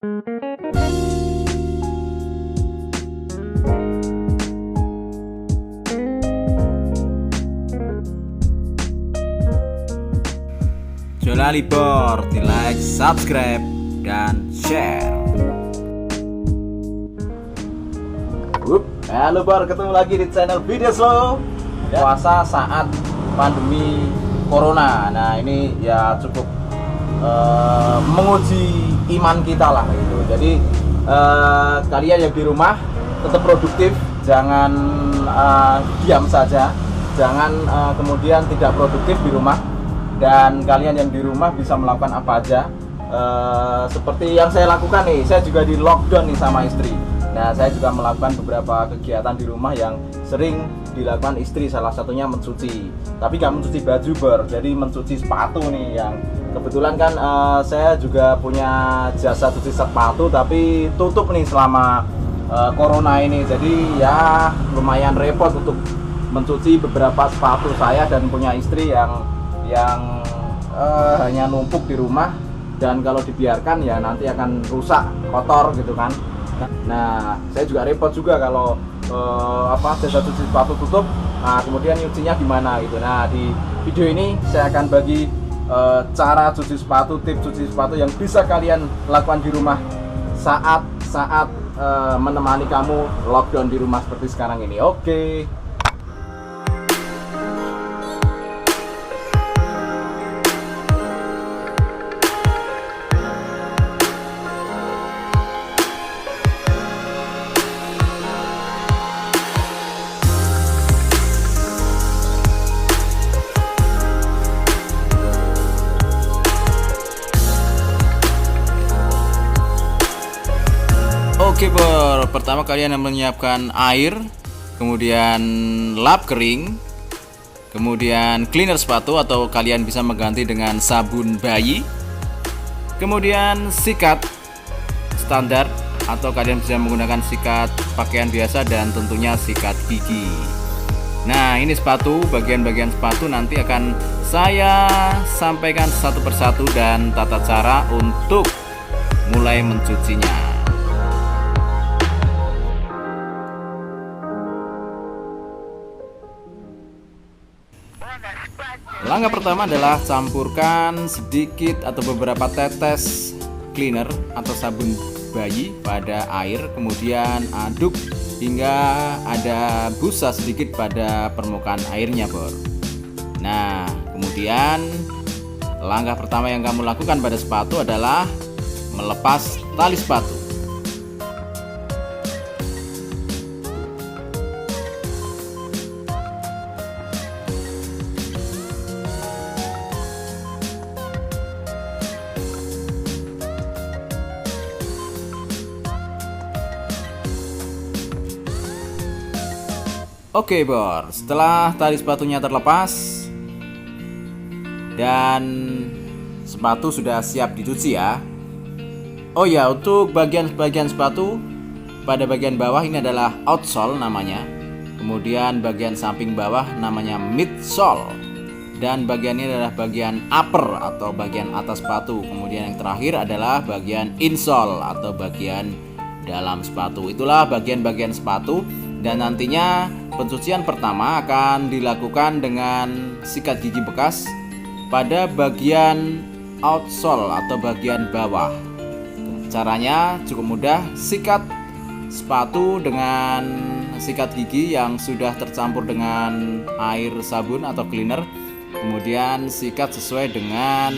Jolali Bor, di like, subscribe, dan share. Halo Bor, ketemu lagi di channel Video Slow. Puasa saat pandemi Corona. Nah ini ya cukup menguji iman kita lah gitu. Jadi kalian yang di rumah tetap produktif, jangan diam saja, jangan kemudian tidak produktif di rumah. Dan kalian yang di rumah bisa melakukan apa aja, seperti yang saya lakukan nih. Saya juga di lockdown nih sama istri. Nah saya juga melakukan beberapa kegiatan di rumah yang sering dilakukan istri, salah satunya mencuci. Tapi gak mencuci baju Bor, jadi mencuci sepatu nih. Yang kebetulan kan saya juga punya jasa cuci sepatu, tapi tutup nih selama Corona ini. Jadi ya lumayan repot untuk mencuci beberapa sepatu saya dan punya istri yang hanya numpuk di rumah, dan kalau dibiarkan ya nanti akan rusak, kotor gitu kan. Nah saya juga repot juga kalau jasa cuci sepatu tutup, nah kemudian nyucinya gimana gitu. Nah di video ini saya akan bagi cara cuci sepatu, tips cuci sepatu yang bisa kalian lakukan di rumah saat menemani kamu lockdown di rumah seperti sekarang ini. Oke. Oke Bor, pertama kalian menyiapkan air, kemudian lap kering, kemudian cleaner sepatu atau kalian bisa mengganti dengan sabun bayi, kemudian sikat standar atau kalian bisa menggunakan sikat pakaian biasa, dan tentunya sikat gigi. Nah ini sepatu, bagian-bagian sepatu nanti akan saya sampaikan satu persatu dan tata cara untuk mulai mencucinya. Langkah pertama adalah campurkan sedikit atau beberapa tetes cleaner atau sabun bayi pada air, kemudian aduk hingga ada busa sedikit pada permukaan airnya Bor. Nah kemudian langkah pertama yang kamu lakukan pada sepatu adalah melepas tali sepatu. Oke Bor, setelah tali sepatunya terlepas dan sepatu sudah siap dicuci ya. Oh ya, untuk bagian sepatu, pada bagian bawah ini adalah outsole namanya, kemudian bagian samping bawah namanya midsole, dan bagian ini adalah bagian upper atau bagian atas sepatu. Kemudian yang terakhir adalah bagian insole atau bagian dalam sepatu. Itulah bagian-bagian sepatu. Dan nantinya pencucian pertama akan dilakukan dengan sikat gigi bekas pada bagian outsole atau bagian bawah. Caranya cukup mudah, sikat sepatu dengan sikat gigi yang sudah tercampur dengan air sabun atau cleaner, kemudian sikat sesuai dengan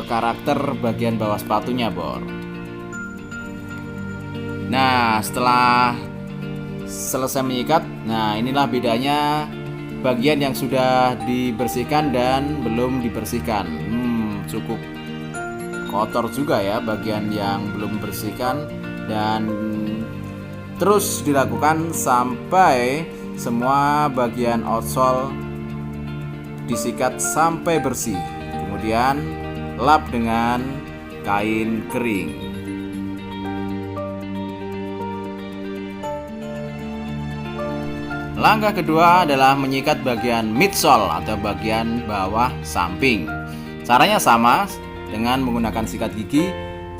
karakter bagian bawah sepatunya Bor. Nah setelah selesai menyikat, nah inilah bedanya bagian yang sudah dibersihkan dan belum dibersihkan. Cukup kotor juga ya bagian yang belum dibersihkan, dan terus dilakukan sampai semua bagian outsole disikat sampai bersih. Kemudian lap dengan kain kering. Langkah kedua adalah menyikat bagian midsole atau bagian bawah samping. Caranya sama dengan menggunakan sikat gigi,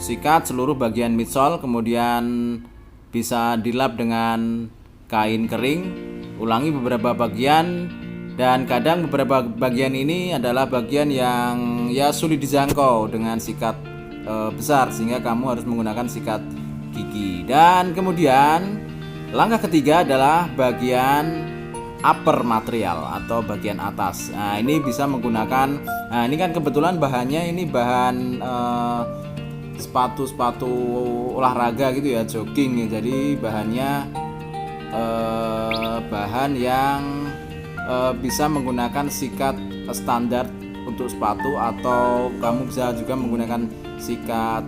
sikat seluruh bagian midsole, kemudian bisa dilap dengan kain kering. Ulangi beberapa bagian, dan kadang beberapa bagian ini adalah bagian yang ya sulit dijangkau dengan sikat besar, sehingga kamu harus menggunakan sikat gigi. Dan kemudian langkah ketiga adalah bagian upper material atau bagian atas. Nah, ini bisa menggunakan, nah ini kan kebetulan bahannya ini bahan sepatu olahraga gitu ya, jogging ya. Jadi bahannya bahan yang bisa menggunakan sikat standar untuk sepatu, atau kamu bisa juga menggunakan sikat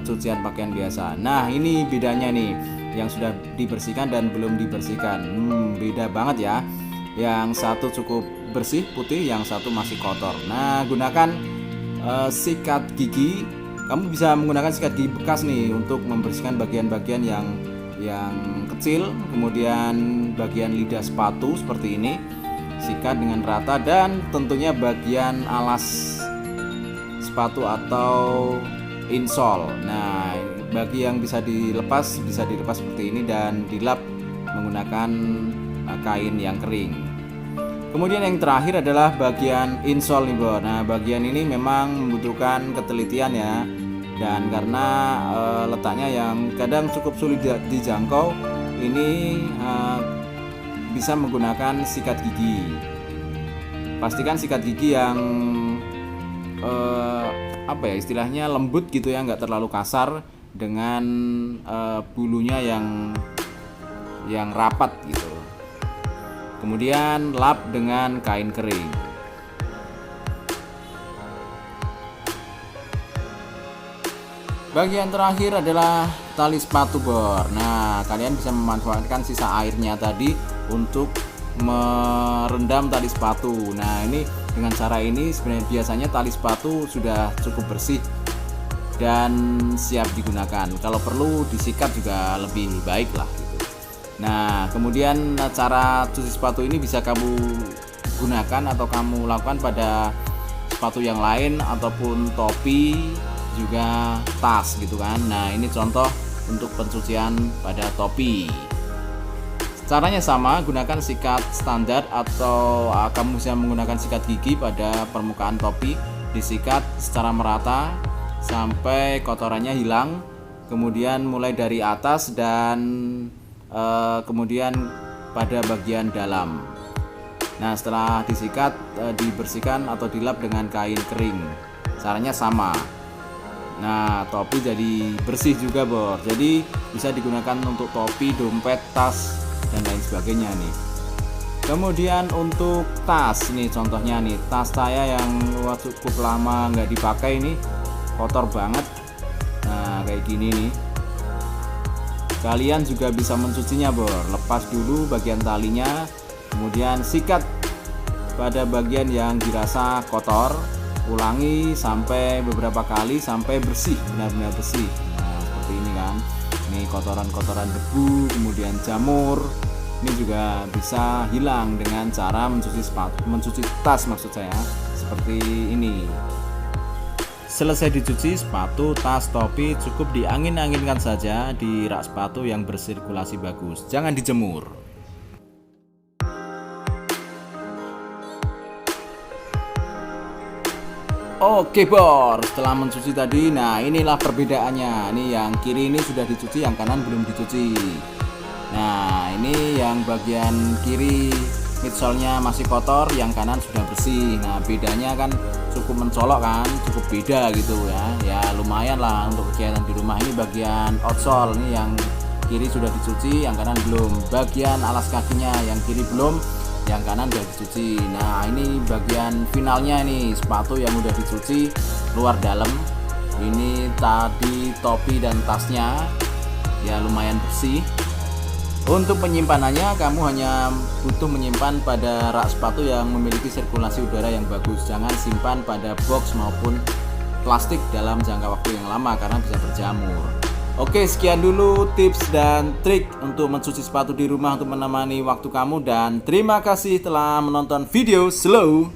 cucian pakaian biasa. Nah, ini bedanya nih, yang sudah dibersihkan dan belum dibersihkan. Beda banget ya. Yang satu cukup bersih putih, yang satu masih kotor. Nah, gunakan sikat gigi. Kamu bisa menggunakan sikat gigi bekas nih untuk membersihkan bagian-bagian yang kecil, kemudian bagian lidah sepatu seperti ini, sikat dengan rata, dan tentunya bagian alas sepatu atau insole. Nah, bagi yang bisa dilepas seperti ini dan dilap menggunakan kain yang kering. Kemudian yang terakhir adalah bagian insole nih, Bro. Nah, bagian ini memang membutuhkan ketelitian ya, dan karena letaknya yang kadang cukup sulit dijangkau, ini bisa menggunakan sikat gigi. Pastikan sikat gigi yang apa ya istilahnya, lembut gitu ya, nggak terlalu kasar, dengan bulunya yang rapat gitu. Kemudian lap dengan kain kering. Bagian terakhir adalah tali sepatu bor. Nah, kalian bisa memanfaatkan sisa airnya tadi untuk merendam tali sepatu. Nah, ini dengan cara ini sebenarnya biasanya tali sepatu sudah cukup bersih dan siap digunakan. Kalau perlu disikat juga lebih baik lah gitu. Nah, kemudian cara cuci sepatu ini bisa kamu gunakan atau kamu lakukan pada sepatu yang lain, ataupun topi, juga tas gitu kan. Nah, ini contoh untuk pencucian pada topi. Caranya sama, gunakan sikat standar atau kamu bisa menggunakan sikat gigi pada permukaan topi. Disikat secara merata sampai kotorannya hilang, kemudian mulai dari atas dan kemudian pada bagian dalam. Nah, setelah disikat, dibersihkan atau dilap dengan kain kering. Caranya sama. Nah, topi jadi bersih juga bor. Jadi bisa digunakan untuk topi, dompet, tas, dan lain sebagainya nih. Kemudian untuk tas, nih contohnya nih, tas saya yang cukup lama nggak dipakai ini, kotor banget. Nah, kayak gini nih. Kalian juga bisa mencucinya bor. Lepas dulu bagian talinya, kemudian sikat pada bagian yang dirasa kotor. Ulangi sampai beberapa kali sampai bersih, benar-benar bersih. Nah, seperti ini kan. Ini kotoran-kotoran debu, kemudian jamur. Ini juga bisa hilang dengan cara mencuci tas maksud saya, seperti ini. Selesai dicuci, sepatu, tas, topi cukup diangin-anginkan saja di rak sepatu yang bersirkulasi bagus. Jangan dijemur. Oke bor, setelah mencuci tadi, nah inilah perbedaannya. Ini yang kiri ini sudah dicuci, yang kanan belum dicuci. Nah, ini yang bagian kiri midsole-nya masih kotor, yang kanan sudah bersih. Nah, bedanya kan cukup mencolok kan, cukup beda gitu ya. Ya lumayan lah untuk kegiatan di rumah. Ini bagian outsole, ini yang kiri sudah dicuci, yang kanan belum. Bagian alas kakinya yang kiri belum, yang kanan udah dicuci. Nah, ini bagian finalnya nih, sepatu yang udah dicuci luar dalam. Ini tadi topi dan tasnya ya lumayan bersih. Untuk penyimpanannya, kamu hanya butuh menyimpan pada rak sepatu yang memiliki sirkulasi udara yang bagus. Jangan simpan pada box maupun plastik dalam jangka waktu yang lama karena bisa berjamur. Oke, sekian dulu tips dan trik untuk mencuci sepatu di rumah untuk menemani waktu kamu, dan terima kasih telah menonton video slow.